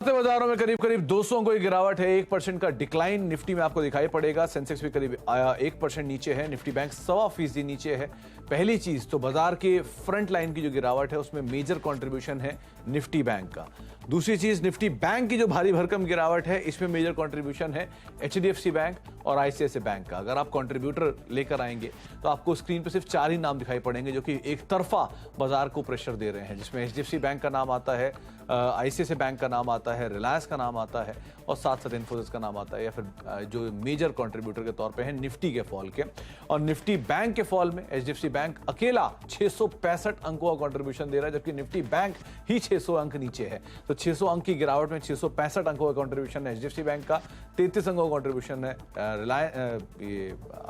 बाजारों में करीब करीब 200 अंकों की गिरावट है। 1% का डिक्लाइन निफ्टी में आपको दिखाई पड़ेगा। सेंसेक्स भी करीब 1% नीचे है। निफ्टी बैंक 1.25% नीचे है। पहली चीज तो बाजार के फ्रंट लाइन की जो गिरावट है उसमें मेजर कंट्रीब्यूशन है निफ्टी बैंक का। दूसरी चीज, निफ्टी बैंक की जो भारी भरकम गिरावट है इसमें मेजर कंट्रीब्यूशन है एचडीएफसी बैंक और आईसीआईसीआई बैंक का। अगर आप कंट्रीब्यूटर लेकर आएंगे तो आपको स्क्रीन पर सिर्फ 4 ही नाम दिखाई पड़ेंगे जो कि एक तरफा बाजार को प्रेशर दे रहे हैं, जिसमें एचडीएफसी बैंक का नाम आता है, आईसीआईसीआई बैंक का नाम आता है, रिलायंस का नाम आता है और साथ साथ इन्फोसिस का नाम आता है, या फिर जो मेजर कंट्रीब्यूटर के तौर पे है निफ्टी के फॉल के। और निफ्टी बैंक के फॉल में एचडीएफसी बैंक अकेला 665 अंकों का कंट्रीब्यूशन दे रहा है, जबकि निफ्टी बैंक ही 600 अंक नीचे है। तो 600 अंक की गिरावट में 665 अंकों का कंट्रीब्यूशन है एचडीएफसी बैंक का, 33 अंकों का कंट्रीब्यूशन है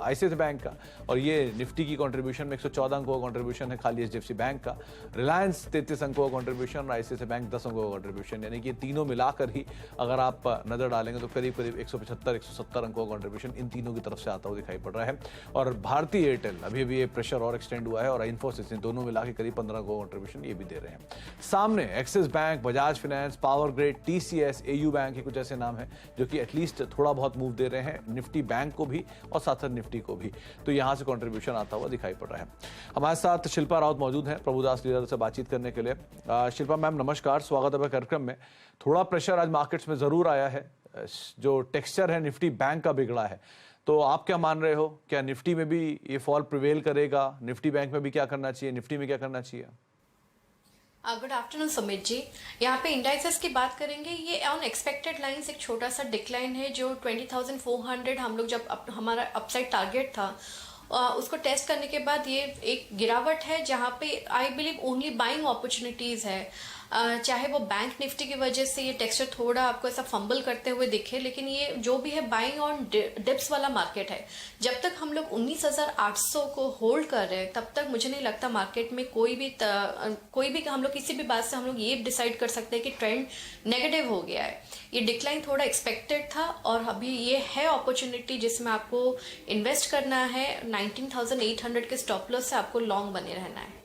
आईसीआईसीआई बैंक का, और ये निफ्टी की कंट्रीब्यूशन में 114 अंकों का कंट्रीब्यूशन है खाली एचडीएफसी बैंक का। रिलायंस 33 अंकों का कंट्रीब्यूशन और आईसीआईसीआई बैंक 10 अंकों का कंट्रीब्यूशन, यानी कि तीनों मिलाकर ही अगर आप नजर डालेंगे तो करीब करीब 175-170 अंकों का कंट्रीब्यूशन इन तीनों की तरफ से आता हुआ दिखाई पड़ रहा है। और भारतीय एयरटेल अभी ये प्रेशर और एक्सटेंड हुआ है, और इन्फोसिस दोनों मिला के करीब 15 अंकों का कंट्रीब्यूशन ये भी दे रहे हैं। सामने axis bank, Bajaj finance, power grid, TCS, AU bank, ये कुछ ऐसे नाम हैं जो कि एटलीस्ट थोड़ा बहुत मूव दे रहे हैं निफ्टी बैंक को भी और साथ साथ निफ्टी को भी। तो यहां से कंट्रीब्यूशन आता हुआ दिखाई पड़ रहा है। हमारे साथ शिल्पा राउत मौजूद हैं प्रभुदास लीलाधर से बातचीत करने के लिए। शिल्पा मैम नमस्कार, स्वागत है कार्यक्रम में। थोड़ा प्रेशर आज मार्केट्स में जरूर आया है, जो टेक्सचर है निफ्टी बैंक का बिगड़ा है, तो आप क्या मान रहे हो? क्या निफ्टी में भी ये फॉल प्रिवेल करेगा? निफ्टी बैंक में भी क्या करना चाहिए, निफ्टी में क्या करना चाहिए? Good afternoon Sumit ji. यहाँ पे इंडाइसेस की बात करेंगे, ये ऑन एक्सपेक्टेड लाइंस एक छोटा सा डिक्लाइन है, जो 20,400 हम लोग जब हमारा अपसाइड टारगेट था उसको टेस्ट करने के बाद ये एक गिरावट है, जहाँ पे I believe only buying opportunities है। चाहे वो बैंक निफ्टी की वजह से ये टेक्सचर थोड़ा आपको ऐसा फंबल करते हुए दिखे, लेकिन ये जो भी है बाइंग ऑन डिप्स वाला मार्केट है। जब तक हम लोग 19,800 को होल्ड कर रहे हैं तब तक मुझे नहीं लगता मार्केट में कोई भी हम लोग किसी भी बात से हम लोग ये डिसाइड कर सकते हैं कि ट्रेंड नेगेटिव हो गया है। ये डिक्लाइन थोड़ा एक्सपेक्टेड था और अभी ये है अपॉर्चुनिटी जिसमें आपको इन्वेस्ट करना है। 19,800 के स्टॉप लॉस से आपको लॉन्ग बने रहना है।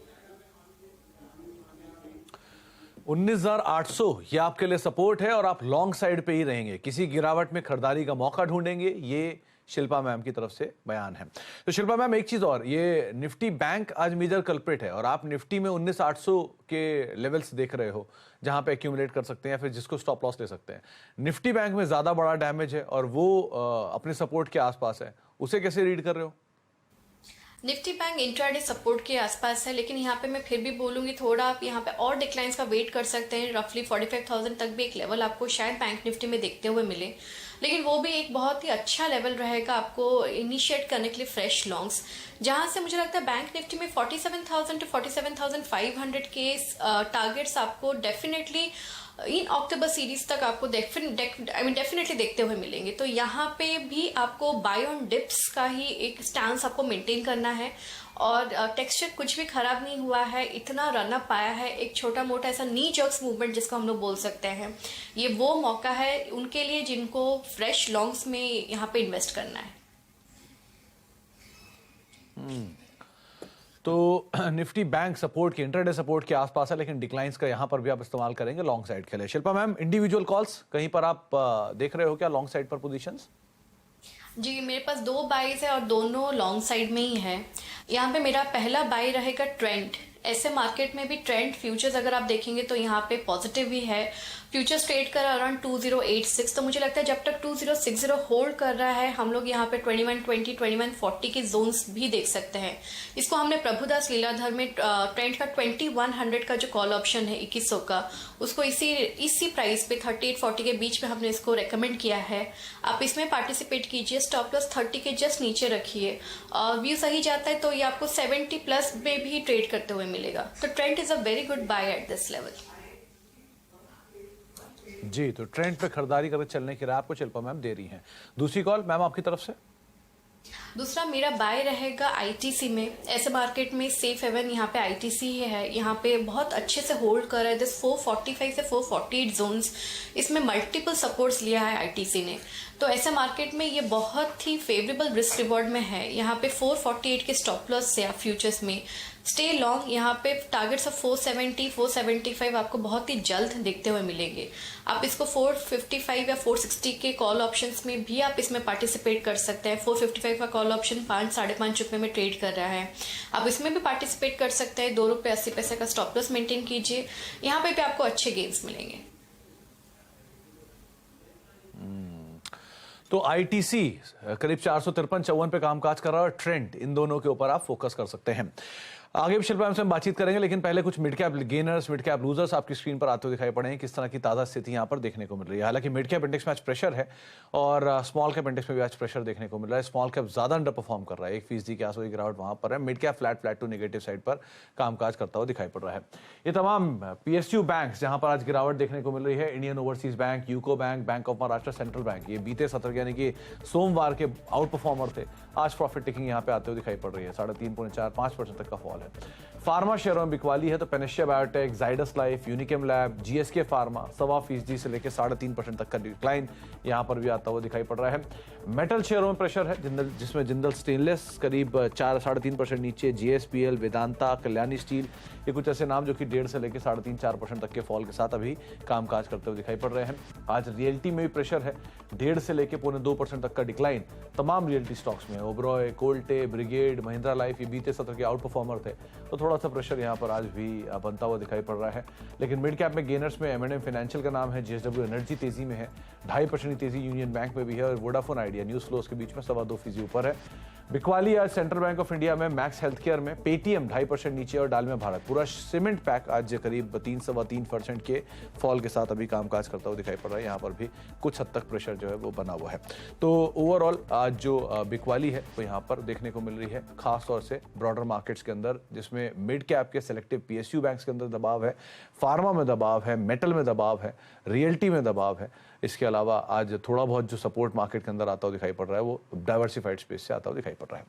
19,800 ये आपके लिए सपोर्ट है और आप लॉन्ग साइड पे ही रहेंगे, किसी गिरावट में खरीदारी का मौका ढूंढेंगे, ये शिल्पा मैम की तरफ से बयान है। तो शिल्पा मैम एक चीज और, ये निफ्टी बैंक आज मेजर कल्प्रिट है और आप निफ्टी में 19,800 के लेवल्स देख रहे हो जहां पे एक्यूमुलेट कर सकते हैं या फिर जिसको स्टॉप लॉस ले सकते हैं। निफ्टी बैंक में ज्यादा बड़ा डैमेज है और वो अपने सपोर्ट के आसपास है, उसे कैसे रीड कर रहे हो? निफ्टी बैंक इंट्राडे सपोर्ट के आसपास है, लेकिन यहाँ पे मैं फिर भी बोलूंगी थोड़ा आप यहाँ पे और डिक्लाइंस का वेट कर सकते हैं। रफली 45,000 तक भी एक लेवल आपको शायद बैंक निफ्टी में देखते हुए मिले, लेकिन वो भी एक बहुत ही अच्छा लेवल रहेगा आपको इनिशिएट करने के लिए फ्रेश लॉन्ग्स, जहां से मुझे लगता है बैंक निफ्टी में 47,000 टू 47,500 के टारगेट्स आपको डेफिनेटली इन अक्टूबर सीरीज तक आपको डेफिनेटली देखते हुए मिलेंगे। तो यहाँ पे भी आपको बाय ऑन डिप्स का ही एक स्टांस आपको मेंटेन करना है, और टेक्सचर कुछ भी खराब नहीं हुआ है, इतना रनअप आया है, एक छोटा मोटा ऐसा नी जर्क्स मूवमेंट जिसको हम लोग बोल सकते हैं। ये वो मौका है उनके लिए जिनको फ्रेश लॉन्ग्स में यहाँ पे इन्वेस्ट करना है। तो निफ्टी बैंक सपोर्ट के, इंट्राडे सपोर्ट के आसपास है, लेकिन डिक्लाइंस का यहां पर भी आप इस्तेमाल करेंगे लॉन्ग साइड के लिए। शिल्पा मैम, इंडिविजुअल कॉल्स कहीं पर आप देख रहे हो क्या लॉन्ग साइड पर पोजीशंस? जी, मेरे पास 2 बाइज है और दोनों लॉन्ग साइड में ही है। यहाँ पे मेरा पहला बाई रहेगा ट्रेंड। ऐसे मार्केट में भी ट्रेंड फ्यूचर्स अगर आप देखेंगे तो यहाँ पे पॉजिटिव ही है। फ्यूचर्स ट्रेड कर अराउंड 2086, तो मुझे लगता है जब तक 2060 होल्ड कर रहा है हम लोग यहाँ पे 2120, 2140 के जोन्स भी देख सकते हैं। इसको हमने प्रभुदास लीलाधर में ट्रेंड का 2100 का जो कॉल ऑप्शन है 2100 का, उसको इसी प्राइस पे 3840 के बीच में हमने इसको रेकमेंड किया है। आप इसमें पार्टिसिपेट कीजिए, स्टॉप लॉस 30 के जस्ट नीचे रखिए। व्यू सही जाता है तो ये आपको 70 प्लस में भी ट्रेड करते हुए मिलेगा। तो trend is a very good buy at this level. जी, तो ट्रेंड पे खरीदारी करके चलने की राय आपको शिल्पा मैम दे रही हैं। दूसरी कॉल मैम आपकी तरफ से? दूसरा मेरा बाय रहेगा आईटीसी में। ऐसे मार्केट में सेफ हेवन यहाँ पे आईटीसी ही है। यहाँ पे बहुत अच्छे से होल्ड कर रहा है दिस 445 से 448 जोन्स। इसमें मल्टीपल सपोर्ट्स लिया है आईटीसी ने, तो ऐसे मार्केट में ये बहुत ही फेवरेबल रिस्क रिवॉर्ड में है। यहाँ पे 448 के स्टॉप लॉस से आप फ्यूचर्स में स्टे लॉन्ग। यहाँ पे टारगेट्स ऑफ 470 475 आपको बहुत ही जल्द देखते हुए मिलेंगे। आप इसको 455 या 460 के कॉल ऑप्शंस में भी आप इसमें पार्टिसिपेट कर सकते हैं। 455 का कॉल ऑप्शन 5-5.5 में ट्रेड कर रहा है, आप इसमें भी पार्टिसिपेट कर सकते हैं। ₹2.80 का स्टॉप लॉस मेंटेन कीजिए, यहाँ पे भी आपको अच्छे गेन्स मिलेंगे। तो आईटीसी करीब 453-54 पे कामकाज कर रहा है और ट्रेंड, इन दोनों के ऊपर आप फोकस कर सकते हैं। आगे भी शिल्पा हमसे हम बातचीत करेंगे, लेकिन पहले कुछ mid cap gainers, mid cap losers आपकी स्क्रीन पर आते हुए दिखाई पड़े हैं। किस तरह की ताज़ा स्थिति यहां पर देखने को मिल रही है। हालांकि मिड कैप इंडेक्स में आज प्रेशर है और स्मॉल कैप इंडेक्स में भी आज प्रेशर देखने को मिल रहा है। स्मॉल कैप ज्यादा अंडर परफॉर्म कर रहा है, 1% के आसपास गिरावट वहां पर है। Mid cap flat to negative side पर कामकाज करता हुआ दिखाई पड़ रहा है। ये तमाम पीएसयू बैंक जहां पर आज गिरावट देखने को मिल रही है, Indian overseas bank, UCO bank, bank of Maharashtra, central bank, ये बीते सत्र यानी कि सोमवार के आउट परफॉर्मर थे। आज प्रॉफिट टेकिंग यहां पे आते हुए दिखाई पड़ रही है। 3.5-5% तक का फॉल है। फार्मा शेयरों में बिकवाली है तो Panacea biotech, Zydus life, Unichem lab, GSK pharma 1.25% से लेकर 3.5% तक का डिक्लाइन यहां पर भी आता हुआ दिखाई पड़ रहा है। मेटल शेयरों में प्रेशर है, जिसमें जिंदल स्टेनलेस करीब 4-3.5% नीचे, जीएसपीएल, वेदांता, कल्याणी स्टील, ये कुछ ऐसे नाम जो कि 1.5 से लेकर 3.5-4% तक के फॉल के साथ अभी कामकाज करते हुए दिखाई पड़ रहे हैं। आज रियल्टी में भी प्रेशर है, 1.5 से लेकर 2% तक का डिक्लाइन तमाम रियल्टी स्टॉक्स में है। ओबरॉय, कोल्टे, ब्रिगेड, महिंद्रा लाइफ, ये बीते सत्र के आउट परफॉर्मर थे, तो थोड़ा सा प्रेशर यहां पर आज भी बनता हुआ दिखाई पड़ रहा है। लेकिन मिड कैप में गेनर्स में M&M फाइनेंशियल का नाम है, जेएसडब्ल्यू एनर्जी तेजी में है, 2.5% तेजी यूनियन बैंक में भी है और वोडाफोन आइडिया न्यूज फ्लोस के बीच में 2.25% ऊपर है। बिकवाली आज सेंट्रल बैंक ऑफ इंडिया में, मैक्स हेल्थ केयर में, पेटीएम 2.5% नीचे और डालमिया भारत। पूरा सीमेंट पैक आज करीब 3-3.25% के फॉल के साथ अभी कामकाज करता हुआ दिखाई पड़ रहा है। यहाँ पर भी कुछ हद तक प्रेशर जो है वो बना हुआ है। तो ओवरऑल आज जो बिकवाली है वो यहाँ पर देखने को मिल रही है, खास तौर से ब्रॉडर मार्केट्स के अंदर, जिसमें मिड कैप के सेलेक्टिव पीएसयू बैंक्स के अंदर दबाव है, फार्मा में दबाव है, मेटल में दबाव है, रियल्टी में दबाव है। इसके अलावा आज थोड़ा बहुत जो सपोर्ट मार्केट के अंदर आता हुआ दिखाई पड़ रहा है वो डाइवर्सिफाइड स्पेस से आता हुआ दिखाई पड़ रहा है।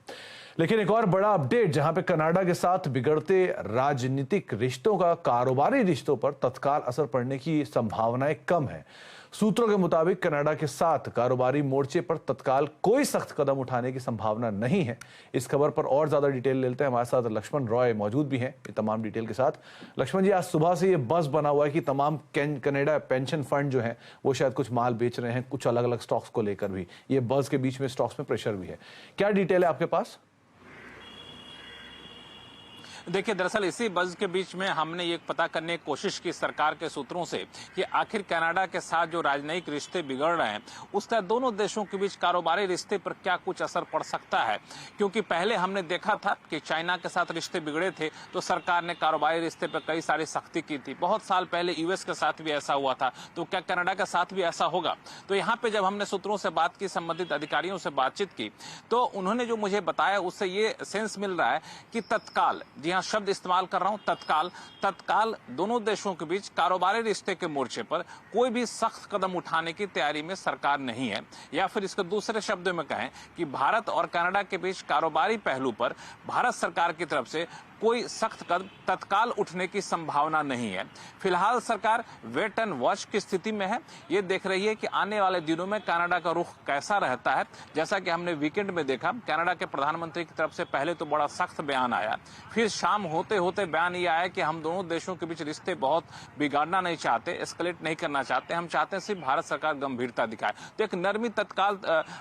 लेकिन एक और बड़ा अपडेट, जहां पे कनाडा के साथ बिगड़ते राजनीतिक रिश्तों का कारोबारी रिश्तों पर तत्काल असर पड़ने की संभावनाएं कम है। सूत्रों के मुताबिक कनाडा के साथ कारोबारी मोर्चे पर तत्काल कोई सख्त कदम उठाने की संभावना नहीं है। इस खबर पर और ज्यादा डिटेल लेते हैं, हमारे साथ लक्ष्मण रॉय मौजूद भी हैं ये तमाम डिटेल के साथ। लक्ष्मण जी, आज सुबह से ये बज़ बना हुआ है कि तमाम कनाडा पेंशन फंड जो हैं वो शायद कुछ माल बेच रहे हैं, कुछ अलग अलग स्टॉक्स को लेकर भी। ये बज़ के बीच में स्टॉक्स में प्रेशर भी है, क्या डिटेल है आपके पास? देखिए, दरअसल इसी बज़ के बीच में हमने ये पता करने की कोशिश की सरकार के सूत्रों से कि आखिर कनाडा के साथ जो राजनयिक रिश्ते बिगड़ रहे हैं उसका दोनों देशों के बीच कारोबारी रिश्ते पर क्या कुछ असर पड़ सकता है। क्योंकि पहले हमने देखा था कि चाइना के साथ रिश्ते बिगड़े थे तो सरकार ने कारोबारी रिश्ते पर कई सारी सख्ती की थी। बहुत साल पहले यूएस के साथ भी ऐसा हुआ था, तो क्या कनाडा के साथ भी ऐसा होगा? तो यहाँ पे जब हमने सूत्रों से बात की, संबंधित अधिकारियों से बातचीत की, तो उन्होंने जो मुझे बताया उससे ये सेंस मिल रहा है कि तत्काल, जी हाँ शब्द इस्तेमाल कर रहा हूं, तत्काल दोनों देशों के बीच कारोबारी रिश्ते के मोर्चे पर कोई भी सख्त कदम उठाने की तैयारी में सरकार नहीं है। या फिर इसको दूसरे शब्दों में कहें कि भारत और कनाडा के बीच कारोबारी पहलू पर भारत सरकार की तरफ से कोई सख्त कदम तत्काल उठने की संभावना नहीं है। फिलहाल सरकार वेट एंड वॉच की स्थिति में है, ये देख रही है कि आने वाले दिनों में कनाडा का रुख कैसा रहता है। जैसा कि हमने वीकेंड में देखा, कनाडा के प्रधानमंत्री की तरफ से पहले तो बड़ा सख्त बयान आया, फिर शाम होते होते बयान ये आया कि हम दोनों देशों के बीच रिश्ते बहुत बिगाड़ना नहीं चाहते, एस्केलेट नहीं करना चाहते, हम चाहते हैं सिर्फ भारत सरकार गंभीरता दिखाए। तो एक नरमी तत्काल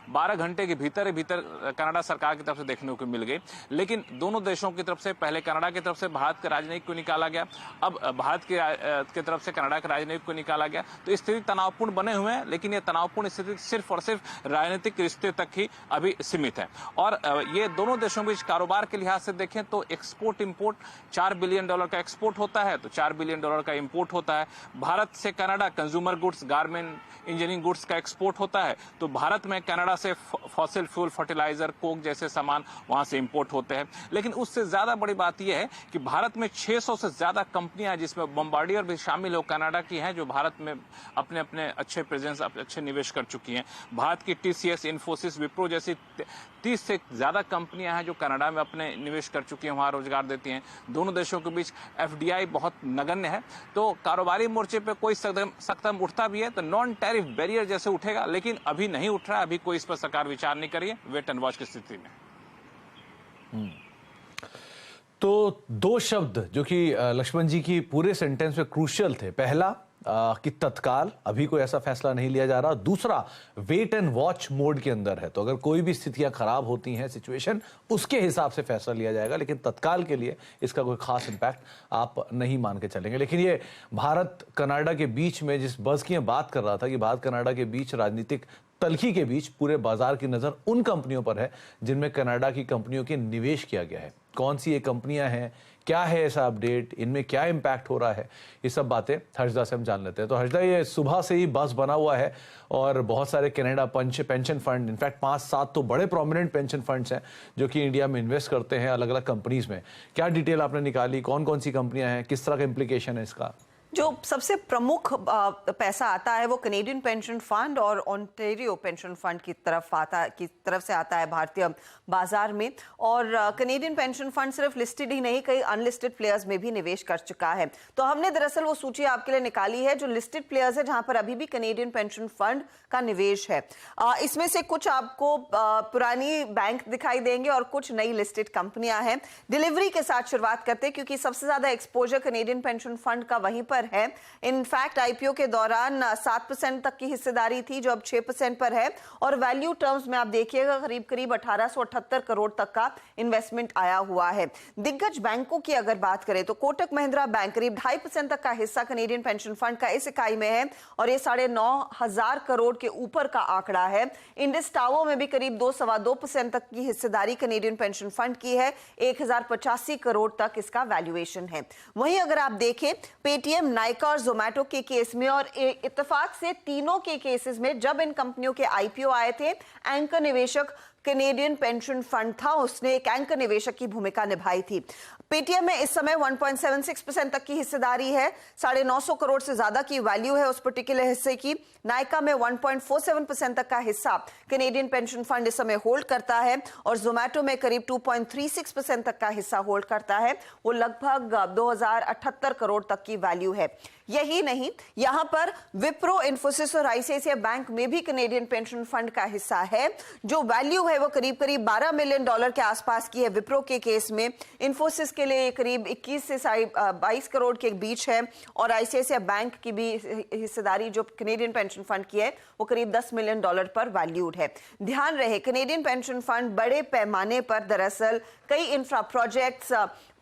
12 घंटे के भीतर कनाडा सरकार की तरफ से देखने को मिल गई। लेकिन दोनों देशों की तरफ से, पहले कनाडा की तरफ से भारत के राजनयिक को निकाला गया, अब भारत की तरफ से कनाडा के राजनयिक को निकाला गया, तो स्थिति तनावपूर्ण बने हुए हैं। लेकिन ये तनावपूर्ण स्थिति सिर्फ और सिर्फ राजनीतिक रिश्ते तक ही अभी सीमित है। और ये दोनों देशों के बीच कारोबार के लिहाज से देखें तो एक्सपोर्ट इंपोर्ट $4 बिलियन का एक्सपोर्ट होता है तो $4 बिलियन का इंपोर्ट होता है। भारत से Canada consumer goods, garment, engineering goods का एक्सपोर्ट होता है, तो भारत में कनाडा से फॉसिल फ्यूल, फर्टिलाइजर, कोक जैसे सामान वहां से इंपोर्ट होते हैं। लेकिन उससे ज्यादा बड़ी बात यह है कि भारत में 600 से ज्यादा कंपनियां, जिसमें बम्बार्डियर भी शामिल हो, कनाडा की हैं, जो भारत में अपने अपने अच्छे प्रेजेंस, अच्छे निवेश कर चुकी हैं। भारत की टीसीएस, इन्फोसिस, विप्रो जैसी 30 से ज्यादा कंपनियां हैं जो कनाडा में अपने निवेश कर चुकी हैं, वहां रोजगार देती हैं। दोनों देशों के बीच एफडीआई बहुत नगण्य है, तो कारोबारी मोर्चे पे कोई सख्त कदम उठता भी है तो नॉन टैरिफ बैरियर जैसे उठेगा, लेकिन अभी नहीं उठ रहा है। अभी कोई इस पर सरकार विचार नहीं करिए, वेट एंड वॉच की स्थिति में। तो दो शब्द जो कि लक्ष्मण जी की पूरे सेंटेंस में क्रूशियल थे। पहला कि तत्काल, अभी कोई ऐसा फैसला नहीं लिया जा रहा। दूसरा, वेट एंड वॉच मोड के अंदर है, तो अगर कोई भी स्थितियां खराब होती हैं, सिचुएशन, उसके हिसाब से फैसला लिया जाएगा, लेकिन तत्काल के लिए इसका कोई खास इंपैक्ट आप नहीं मान के चलेंगे। लेकिन ये भारत कनाडा के बीच में जिस बज़ की मैं बात कर रहा था कि भारत कनाडा के बीच राजनीतिक तल्खी के बीच पूरे बाजार की नजर उन कंपनियों पर है जिनमें कनाडा की कंपनियों के निवेश किया गया है। कौन सी ये कंपनियां हैं, क्या है ऐसा अपडेट, इनमें क्या इंपैक्ट हो रहा है, ये सब बातें हर्षदा से हम जान लेते हैं। तो हर्षदा, ये सुबह से ही बस बना हुआ है और बहुत सारे कनाडा पेंशन फंड, इनफैक्ट 5-7 तो बड़े प्रोमिनेंट पेंशन फंड्स हैं जो कि इंडिया में इन्वेस्ट करते हैं अलग अलग कंपनीज में। क्या डिटेल आपने निकाली, कौन कौन सी कंपनियां हैं, किस तरह का इंप्लीकेशन है इसका? जो सबसे प्रमुख पैसा आता है वो कनेडियन पेंशन फंड और ओंटारियो पेंशन फंड की तरफ से आता है भारतीय बाजार में। और कनेडियन पेंशन फंड सिर्फ लिस्टेड ही नहीं, कई अनलिस्टेड प्लेयर्स में भी निवेश कर चुका है। तो हमने दरअसल वो सूची आपके लिए निकाली है जो लिस्टेड प्लेयर्स है जहां पर अभी भी कनेडियन पेंशन फंड का निवेश है। इसमें से कुछ आपको पुरानी बैंक दिखाई देंगे और कुछ नई लिस्टेड कंपनियां हैं। डिलीवरी के साथ शुरुआत करते हैं क्योंकि सबसे ज्यादा एक्सपोजर कनेडियन पेंशन फंड का वहीं पर है। इनफैक्ट आईपीओ के दौरान 7% तक की हिस्सेदारी थी जो अब 6% पर है और वैल्यू टर्म्स में आप देखिएगा करीब करीब 1878 करोड़ तक का इन्वेस्टमेंट आया हुआ है। दिग्गज बैंकों की अगर बात करें तो कोटक महिंद्रा बैंक करीब 2.5% तक का हिस्सा कनेडियन पेंशन फंड का इस इकाई में है और ये 9,500 करोड़ के ऊपर का आंकड़ा है। इंडस टावर में भी करीब 2-2.25% तक की हिस्सेदारी कनेडियन पेंशन फंड की है, 1085 करोड़ तक इसका वैल्यूएशन है। वहीं अगर आप देखें पेटीएम, नाइका और जोमैटो के केस में और इत्तेफाक से तीनों के केसेस में जब इन कंपनियों के आईपीओ आए थे, एंकर निवेशक कनेडियन पेंशन फंड था, उसने एक एंकर निवेशक की भूमिका निभाई थी। पेटीएम में इस समय 1.76% तक की हिस्सेदारी है, 950 करोड़ से ज्यादा की वैल्यू है उस पर्टिकुलर हिस्से की। नाइका में 1.47% तक का हिस्सा कनेडियन पेंशन फंड इस समय होल्ड करता है और जोमैटो में करीब 2.36% तक का हिस्सा होल्ड करता है, वो लगभग 2078 करोड़ तक की वैल्यू है। यही नहीं, यहां पर विप्रो, इन्फोसिस और आईसीआईसीआई बैंक में भी कनेडियन पेंशन फंड का हिस्सा है। जो वैल्यू है वो करीब करीब $12 मिलियन के आसपास की है विप्रो के केस में। इन्फोसिस के लिए करीब 21 से 22 करोड़ के बीच है और आईसीआईसीआई बैंक की भी हिस्सेदारी जो कनेडियन पेंशन फंड की है वो करीब $10 मिलियन पर वैल्यूड है। ध्यान रहे, कनेडियन पेंशन फंड बड़े पैमाने पर दरअसल कई इंफ्रा प्रोजेक्ट्स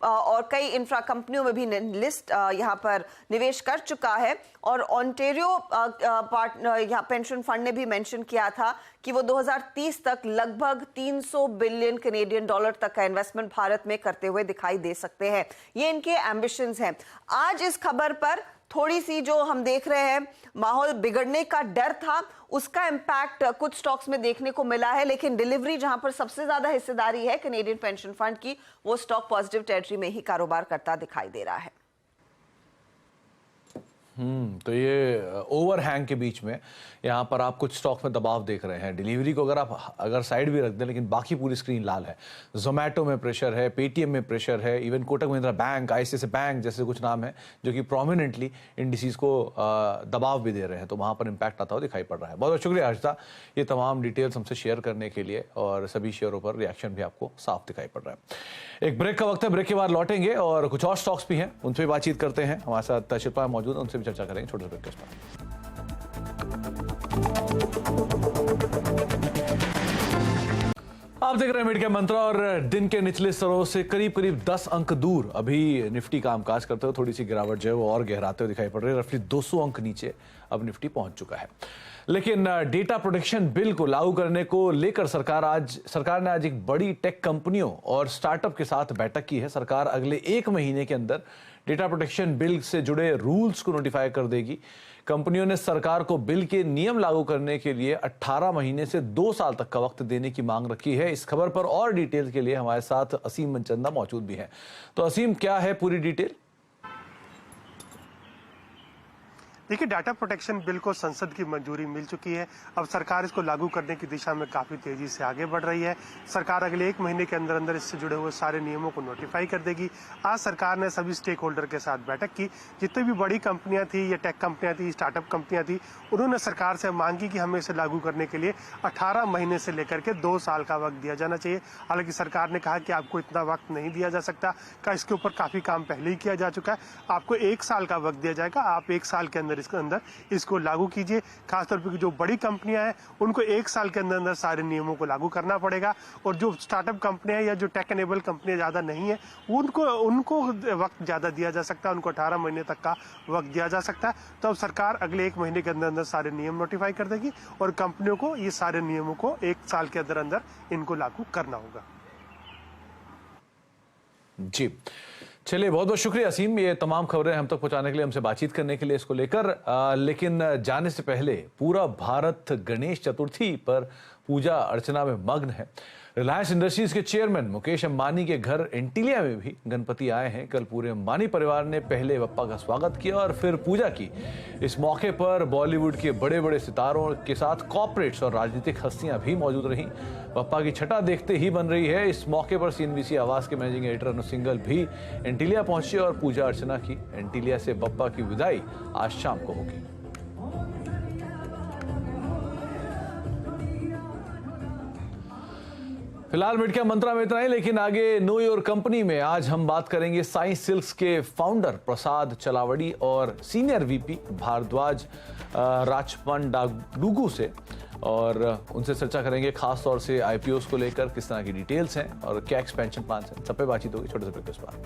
और कई इंफ्रा कंपनियों में भी यहां पर निवेश कर चुका है और ओंटारियो यहाँ पेंशन फंड ने भी मेंशन किया था कि वो 2030 तक लगभग 300 बिलियन कनेडियन डॉलर तक का इन्वेस्टमेंट भारत में करते हुए दिखाई दे सकते हैं। ये इनके एम्बिशंस हैं। आज इस खबर पर थोड़ी सी जो हम देख रहे हैं माहौल बिगड़ने का डर था, उसका इंपैक्ट कुछ स्टॉक्स में देखने को मिला है, लेकिन डिलीवरी जहां पर सबसे ज्यादा हिस्सेदारी है कनेडियन पेंशन फंड की, वो स्टॉक पॉजिटिव टेरिटरी में ही कारोबार करता दिखाई दे रहा है। तो ये ओवरहैंग के बीच में यहाँ पर आप कुछ स्टॉक्स में दबाव देख रहे हैं। डिलीवरी को अगर साइड भी रख दें, लेकिन बाकी पूरी स्क्रीन लाल है। जोमैटो में प्रेशर है, पेटीएम में प्रेशर है, even Kotak Mahindra bank, ICICI bank जैसे कुछ नाम है जो कि प्रोमिनेंटली इंडिसेस को दबाव भी दे रहे हैं, तो वहाँ पर इंपैक्ट आता हुआ दिखाई पड़ रहा है। बहुत बहुत शुक्रिया हर्षदा, ये तमाम डिटेल्स हमसे शेयर करने के लिए, और सभी शेयरों पर रिएक्शन भी आपको साफ दिखाई पड़ रहा है। एक ब्रेक का वक्त है, ब्रेक के बाद लौटेंगे और कुछ और स्टॉक्स भी हैं, उनसे भी बातचीत करते हैं। हमारे साथ शिल्पा मौजूद है, उनसे भी चर्चा करेंगे छोटे ब्रेक के बाद। आप देख रहे हैं मिड कैप मंत्रा और दिन के निचले स्तरों से करीब करीब 10 अंक दूर अभी निफ्टी कामकाज करते हुए थोड़ी सी गिरावट जो है वो और गहराते हुए दिखाई पड़ रही है। रफली 200 अंक नीचे अब निफ्टी पहुंच चुका है। लेकिन डेटा प्रोटेक्शन बिल को लागू करने को लेकर सरकार ने आज एक बड़ी टेक कंपनियों और स्टार्टअप के साथ बैठक की है। सरकार अगले 1 महीने के अंदर डेटा प्रोटेक्शन बिल से जुड़े रूल्स को नोटिफाई कर देगी। कंपनियों ने सरकार को बिल के नियम लागू करने के लिए 18 महीने से 2 साल तक का वक्त देने की मांग रखी है। इस खबर पर और डिटेल के लिए हमारे साथ असीम मनचंदा मौजूद भी हैं। तो असीम, क्या है पूरी डिटेल? देखिए, डाटा प्रोटेक्शन बिल को संसद की मंजूरी मिल चुकी है। अब सरकार इसको लागू करने की दिशा में काफी तेजी से आगे बढ़ रही है। सरकार अगले 1 महीने के अंदर अंदर इससे जुड़े हुए सारे नियमों को नोटिफाई कर देगी। आज सरकार ने सभी स्टेक होल्डर के साथ बैठक की। जितनी भी बड़ी कंपनियां थी या टेक कंपनियां थी, स्टार्टअप कंपनियां थी, उन्होंने सरकार से मांग की कि हमें इसे लागू करने के लिए 18 महीने से लेकर के 2 साल का वक्त दिया जाना चाहिए। हालांकि सरकार ने कहा कि आपको इतना वक्त नहीं दिया जा सकता, इसके ऊपर काफी काम पहले ही किया जा चुका है। आपको 1 साल का वक्त दिया जाएगा, आप 1 साल के अंदर इसको लागू कीजिए। खासतौर पर जो बड़ी कंपनियां हैं उनको 1 साल के अंदर अंदर सारे नियमों को लागू करना पड़ेगा, और जो स्टार्टअप कंपनियां या जो टेक एनेबल कंपनियां ज्यादा नहीं है उनको वक्त ज्यादा दिया जा सकता है, उनको 18 महीने तक का वक्त दिया जा सकता है। तो अब सरकार अगले 1 महीने के अंदर अंदर सारे नियम नोटिफाई कर देगी और कंपनियों को ये सारे नियमों को 1 साल के अंदर अंदर इनको लागू करना होगा। जी, चलिए, बहुत बहुत शुक्रिया असीम, ये तमाम खबरें हम तक पहुंचाने के लिए, हमसे बातचीत करने के लिए इसको लेकर। लेकिन जाने से पहले पूरा भारत गणेश चतुर्थी पर पूजा अर्चना में मग्न है। रिलायंस इंडस्ट्रीज के चेयरमैन मुकेश अंबानी के घर एंटीलिया में भी गणपति आए हैं। कल पूरे अंबानी परिवार ने पहले बप्पा का स्वागत किया और फिर पूजा की। इस मौके पर बॉलीवुड के बड़े बड़े सितारों के साथ कॉर्पोरेट्स और राजनीतिक हस्तियां भी मौजूद रहीं। बप्पा की छटा देखते ही बन रही है। इस मौके पर CNBC आवाज के मैनेजिंग एडिटर अनु सिंघल भी एंटीलिया पहुंचे और पूजा अर्चना की। एंटीलिया से बप्पा की विदाई आज शाम को होगी। फिलहाल मिटका मंत्रा में इतना ही, लेकिन आगे नो योर कंपनी में आज हम बात करेंगे साई सिल्क्स के फाउंडर प्रसाद चलावड़ी और सीनियर VP भारद्वाज राचपंडागुगु से, और उनसे चर्चा करेंगे खास तौर से IPOs को लेकर किस तरह की डिटेल्स हैं और क्या एक्सपेंशन प्लान है। सब पे बातचीत होगी छोटे से ब्रेक के बाद।